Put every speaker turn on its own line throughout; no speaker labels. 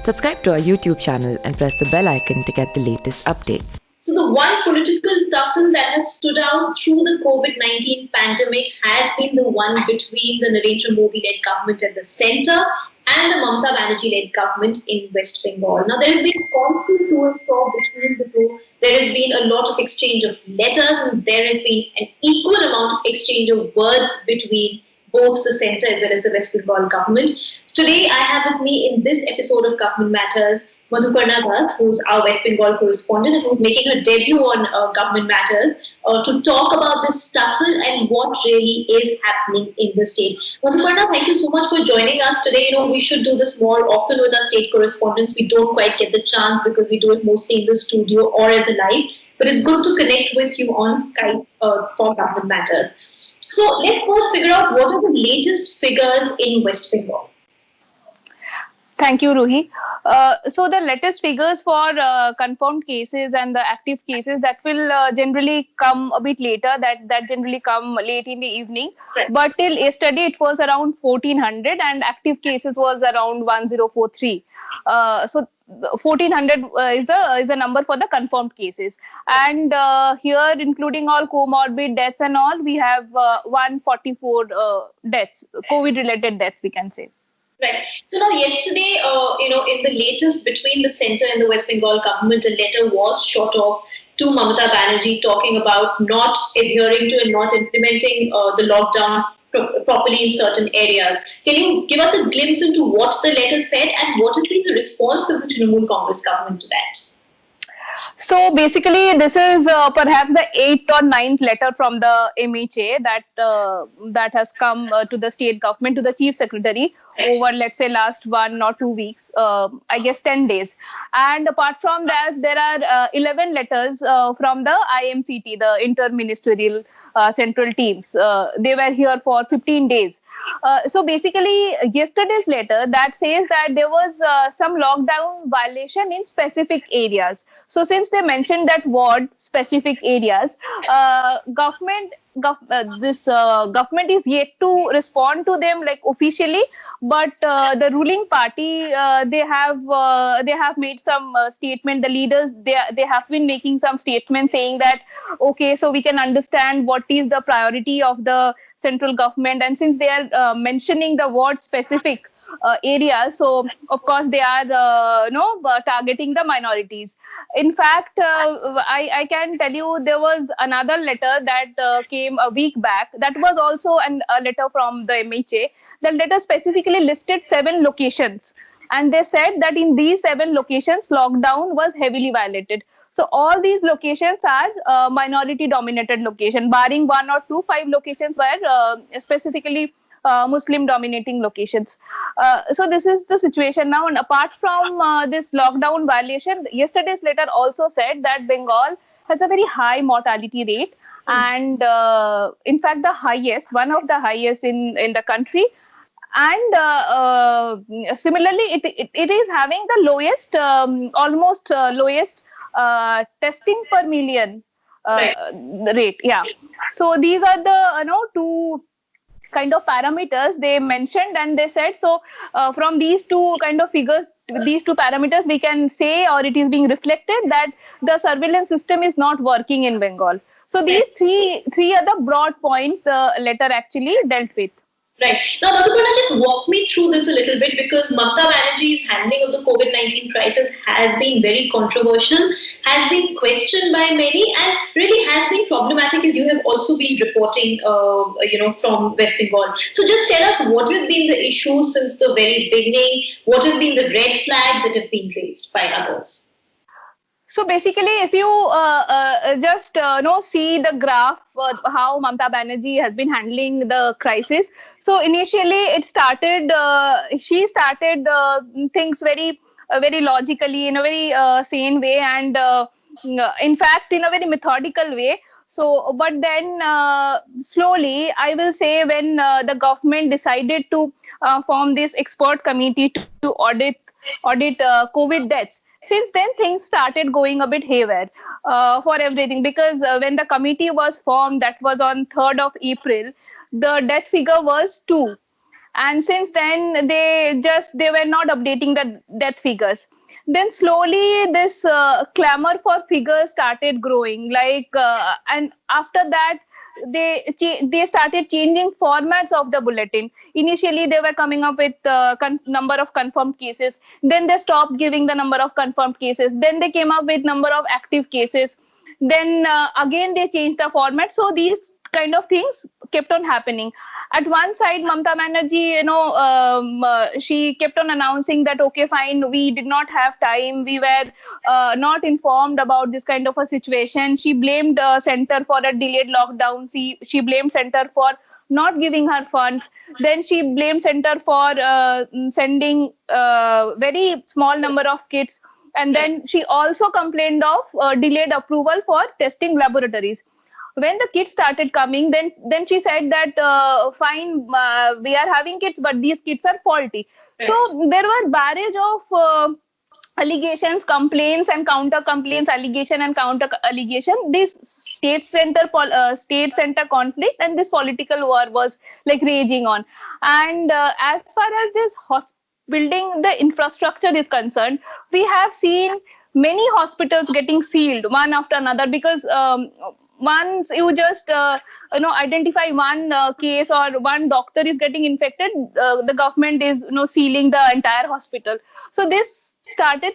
Subscribe to our YouTube channel and press the bell icon to get the latest updates.
So the one political tussle that has stood out through the COVID-19 pandemic has been the one between the Narendra Modi-led government at the centre and the Mamata Banerjee-led government in West Bengal. Now, there has been constant to and fro between the two. There has been a lot of exchange of letters, and there has been an equal amount of exchange of words between both the centre as well as the West Bengal government. Today, I have with me in this episode of Government Matters Madhuparna Das, who's our West Bengal correspondent and who's making her debut on Government Matters to talk about this tussle and what really is happening in the state. Madhuparna, thank you so much for joining us today. We should do this more often with our state correspondents. We don't quite get the chance because we do it mostly in the studio or as a live. But it's good to connect with you on Skype for Government Matters. So let's first figure out what are the latest figures in West Bengal.
Thank you, Ruhi. So the latest figures for confirmed cases and the active cases that will generally come a bit later. That generally come late in the evening.
Right.
But till yesterday it was around 1400 and active cases was around 1043. So 1400 is the number for the confirmed cases, and here including all comorbid deaths and all, we have 144 deaths, COVID-related deaths, we can say.
Right. So now yesterday, in the latest between the centre and the West Bengal government, a letter was shot off to Mamata Banerjee talking about not adhering to and not implementing the lockdown properly in certain areas. Can you give us a glimpse into what the letter said and what has been the response of the Trinamool Congress government to that?
So basically, this is perhaps the 8th or 9th letter from the MHA that has come to the state government, to the chief secretary over, let's say, last 1 or 2 weeks, I guess 10 days. And apart from that, there are 11 letters from the IMCT, the Interministerial Central Teams. They were here for 15 days. So basically, yesterday's letter that says that there was some lockdown violation in specific areas. So since they mentioned that word, specific areas, government is yet to respond to them like officially, but the ruling party they have made some statement. The leaders they have been making some statement saying that okay, so we can understand what is the priority of the central government, and since they are mentioning the word specific areas, so of course they are targeting the minorities. In fact, I can tell you there was another letter that came a week back. That was also a letter from the MHA. The letter specifically listed 7 locations, and they said that in these 7 locations, lockdown was heavily violated. So all these locations are minority-dominated location, barring 1 or 2, 5 locations were specifically Muslim-dominating locations. So this is the situation now. And apart from this lockdown violation, yesterday's letter also said that Bengal has a very high mortality rate, and in fact one of the highest in the country. And similarly, it is having the lowest, almost lowest testing per million rate. Yeah. So these are the 2 kind of parameters they mentioned, and they said so from these 2 kind of figures, these 2 parameters, we can say, or it is being reflected, that the surveillance system is not working in Bengal. So these three are the broad points the letter actually dealt with.
Right. Now, Madhuparna, just walk me through this a little bit, because Mamata Banerjee's handling of the COVID-19 crisis has been very controversial, has been questioned by many, and really has been problematic, as you have also been reporting, from West Bengal. So just tell us what have been the issues since the very beginning, what have been the red flags that have been raised by others?
So basically, if you just see the graph, how Mamata Banerjee has been handling the crisis. So initially, it started. She started things very logically, in a very sane way, and in fact, in a very methodical way. So, but then slowly, I will say, when the government decided to form this expert committee to audit COVID deaths. Since then, things started going a bit haywire for everything, because when the committee was formed, that was on 3rd of April, the death figure was 2. and since then they were not updating the death figures. Then slowly this clamor for figures started growing, and after that they started changing formats of the bulletin. Initially they were coming up with number of confirmed cases, then they stopped giving the number of confirmed cases, then they came up with number of active cases, then again they changed the format. So these kind of things kept on happening. At one side, Mamta Banerjee, she kept on announcing that, okay, fine, we did not have time, we were not informed about this kind of a situation. She blamed center for a delayed lockdown. She blamed center for not giving her funds. Then she blamed center for sending very small number of kits. And then she also complained of delayed approval for testing laboratories. When the kits started coming, then she said that fine, we are having kits, but these kits are faulty. Right. So there were barrage of allegations, complaints, and counter complaints, allegation and counter allegation. This state center conflict and this political war was like raging on. And as far as this building the infrastructure is concerned, we have seen many hospitals getting sealed one after another, because once you just identify one case or one doctor is getting infected, the government is sealing the entire hospital. So this started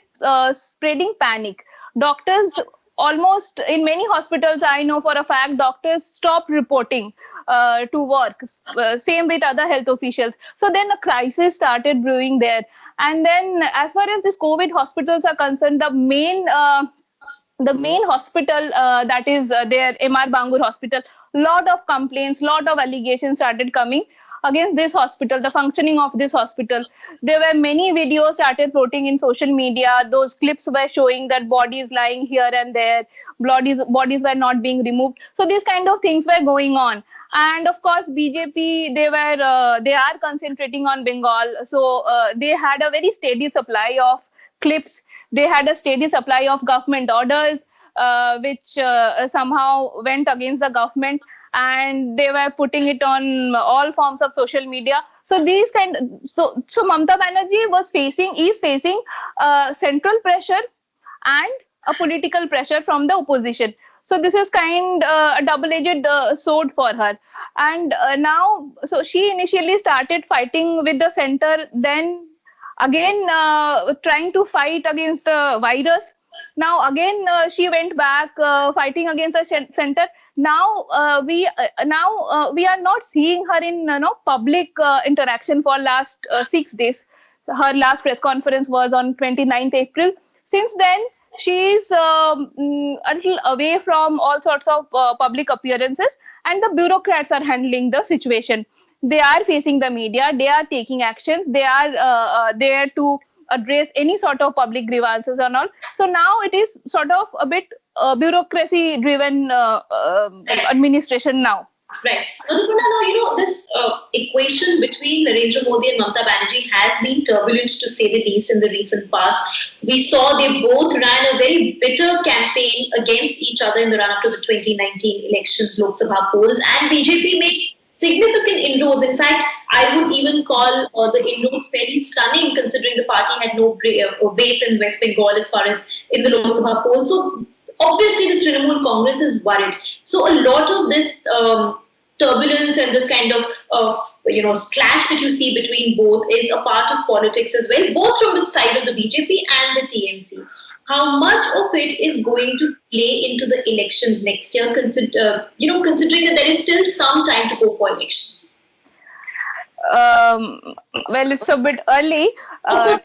spreading panic. Doctors, almost in many hospitals, I know for a fact, doctors stopped reporting to work. Same with other health officials. So then a crisis started brewing there. And then as far as this COVID hospitals are concerned, the main hospital that is there, MR Bangur Hospital, lot of complaints, lot of allegations started coming against this hospital, the functioning of this hospital. There were many videos started floating in social media. Those clips were showing that bodies lying here and there, bodies were not being removed. So these kind of things were going on. And of course, BJP, they are concentrating on Bengal. So they had a very steady supply of clips. They had a steady supply of government orders, which somehow went against the government, and they were putting it on all forms of social media. So so Mamta Banerjee is facing central pressure and a political pressure from the opposition. So this is a double-edged sword for her. And now, so she initially started fighting with the center, then again trying to fight against the virus. Now again she went back fighting against the center. Now we are not seeing her in public interaction for last 6 days. Her last press conference was on 29th April. Since then, she is a little away from all sorts of public appearances, and the bureaucrats are handling the situation. They are facing the media, they are taking actions, they are there to address any sort of public grievances and all. So now it is sort of a bit bureaucracy driven administration now.
Right. Now, this equation between Narendra Modi and Mamta Banerjee has been turbulent, to say the least, in the recent past. We saw they both ran a very bitter campaign against each other in the run-up to the 2019 elections, Lok Sabha polls, and BJP made significant inroads. In fact, I would even call the inroads fairly stunning, considering the party had no base in West Bengal as far as in the Lok Sabha polls. So obviously, the Trinamool Congress is worried. So a lot of this turbulence and this kind of clash that you see between both is a part of politics as well, both from the side of the BJP and the TMC. How much of it is going to play into the elections next year, considering that there is still some time to go for elections?
Well, it's a bit early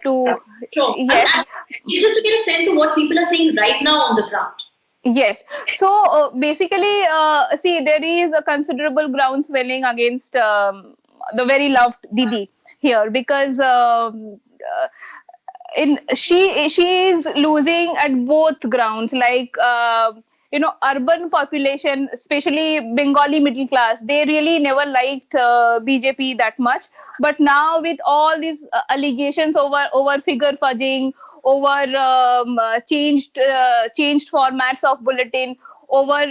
to...
Sure.
Yes.
Just to get a sense of what people are saying right now on the ground.
Yes. So basically, see, there is a considerable groundswelling against the very loved Didi here, because she is losing at both grounds. Like urban population, especially Bengali middle class, they really never liked BJP that much. But now with all these allegations over figure fudging, over changed formats of bulletin, over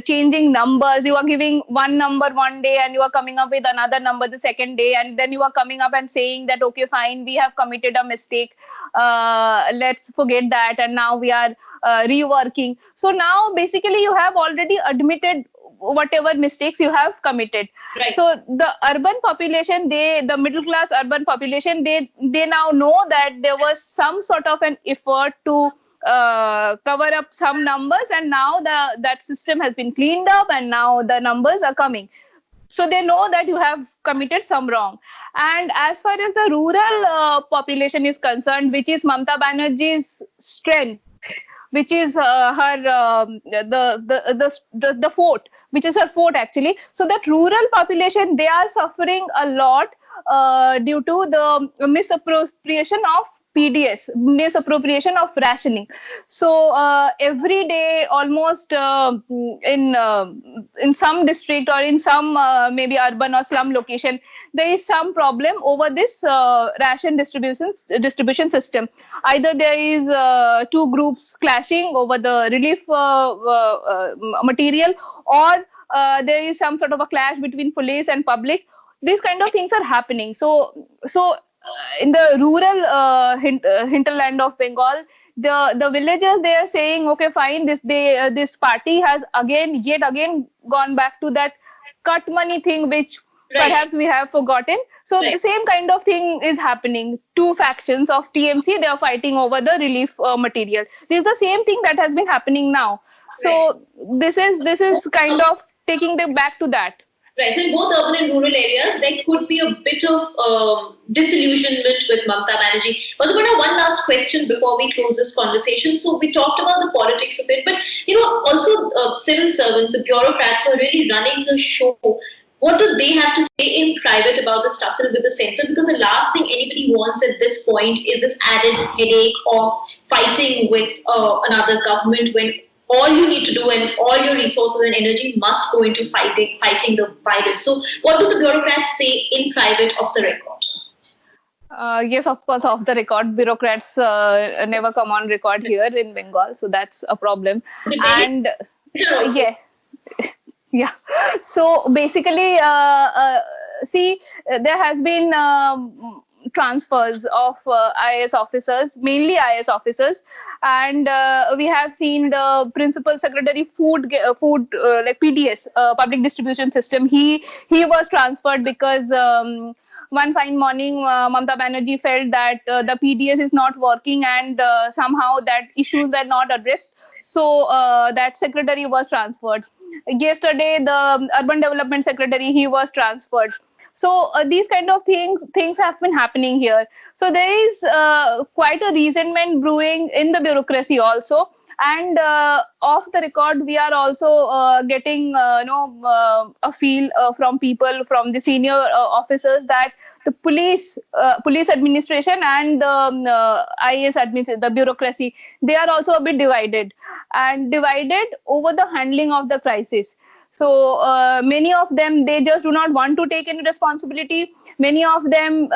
changing numbers. You are giving one number one day and you are coming up with another number the second day, and then you are coming up and saying that, okay, fine, we have committed a mistake, let's forget that, and now we are reworking. So now basically you have already admitted whatever mistakes you have committed.
Right.
So the urban population, the middle class urban population, they now know that there was some sort of an effort to cover up some numbers, and now that system has been cleaned up, and now the numbers are coming. So they know that you have committed some wrong. And as far as the rural population is concerned, which is Mamata Banerjee's strength, which is the fort, which is her fort actually. So that rural population, they are suffering a lot due to the misappropriation of PDS, misappropriation of rationing. So every day, almost in some district or in some maybe urban or slum location, there is some problem over this ration distribution system. Either there is two groups clashing over the relief material, or there is some sort of a clash between police and public. These kind of things are happening. So in the rural hinterland of Bengal, the villagers, they are saying, okay, fine, this party has yet again gone back to that cut money thing, which perhaps we have forgotten. So the same kind of thing is happening. Two factions of TMC, they are fighting over the relief material. This is the same thing that has been happening now. So this is kind of taking them back to that.
Right. So in both urban and rural areas, there could be a bit of disillusionment with Mamata Banerjee. Madhuparna, one last question before we close this conversation. So we talked about the politics of it, but also civil servants, the bureaucrats who are really running the show. What do they have to say in private about this tussle with the centre? Because the last thing anybody wants at this point is this added headache of fighting with another government, when all you need to do and all your resources and energy must go into fighting the virus. So what do the bureaucrats say in private, off the record?
Yes, of course, off the record. Bureaucrats never come on record here in Bengal. So that's a problem. And yeah. So basically, see, there has been transfers of IAS officers, mainly IAS officers, and we have seen the principal secretary food like PDS, public distribution system. He was transferred because one fine morning Mamata Banerjee felt that the PDS is not working, and somehow that issues were not addressed. So that secretary was transferred. Yesterday, the urban development secretary, he was transferred. So these kind of things have been happening here. So there is quite a resentment brewing in the bureaucracy also. And off the record, we are also getting a feel from people, from the senior officers, that the police administration and the IAS administration, the bureaucracy, they are also a bit divided over the handling of the crisis. So many of them, they just do not want to take any responsibility. Many of them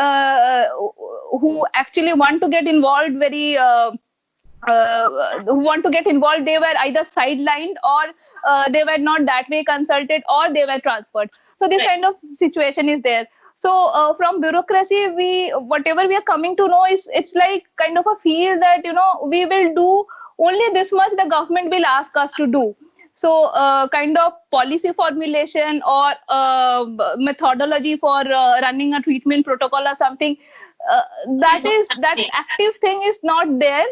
who actually want to get involved they were either sidelined, or they were not that way consulted, or they were transferred. So this kind of situation is there. So from bureaucracy, whatever we are coming to know is, it's like kind of a feel that, we will do only this much the government will ask us to do. So kind of policy formulation or methodology for running a treatment protocol or something, that active thing is not there.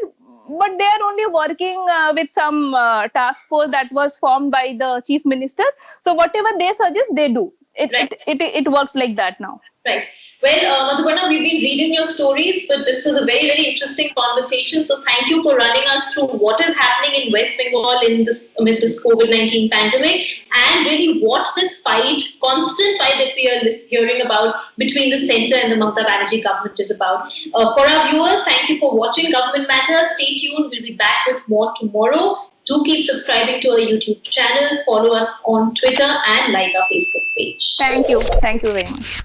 But they are only working with some task force that was formed by the chief minister. So whatever they suggest, they do. It works like that now.
Right. Well, Madhuparna, we've been reading your stories, but this was a very, very interesting conversation. So thank you for running us through what is happening in West Bengal amid this COVID-19 pandemic, and really what this constant fight that we are hearing about between the centre and the Mamata Banerjee government is about. For our viewers, thank you for watching Government Matters. Stay tuned. We'll be back with more tomorrow. Do keep subscribing to our YouTube channel, follow us on Twitter, and like our Facebook page.
Thank you. Thank you very much.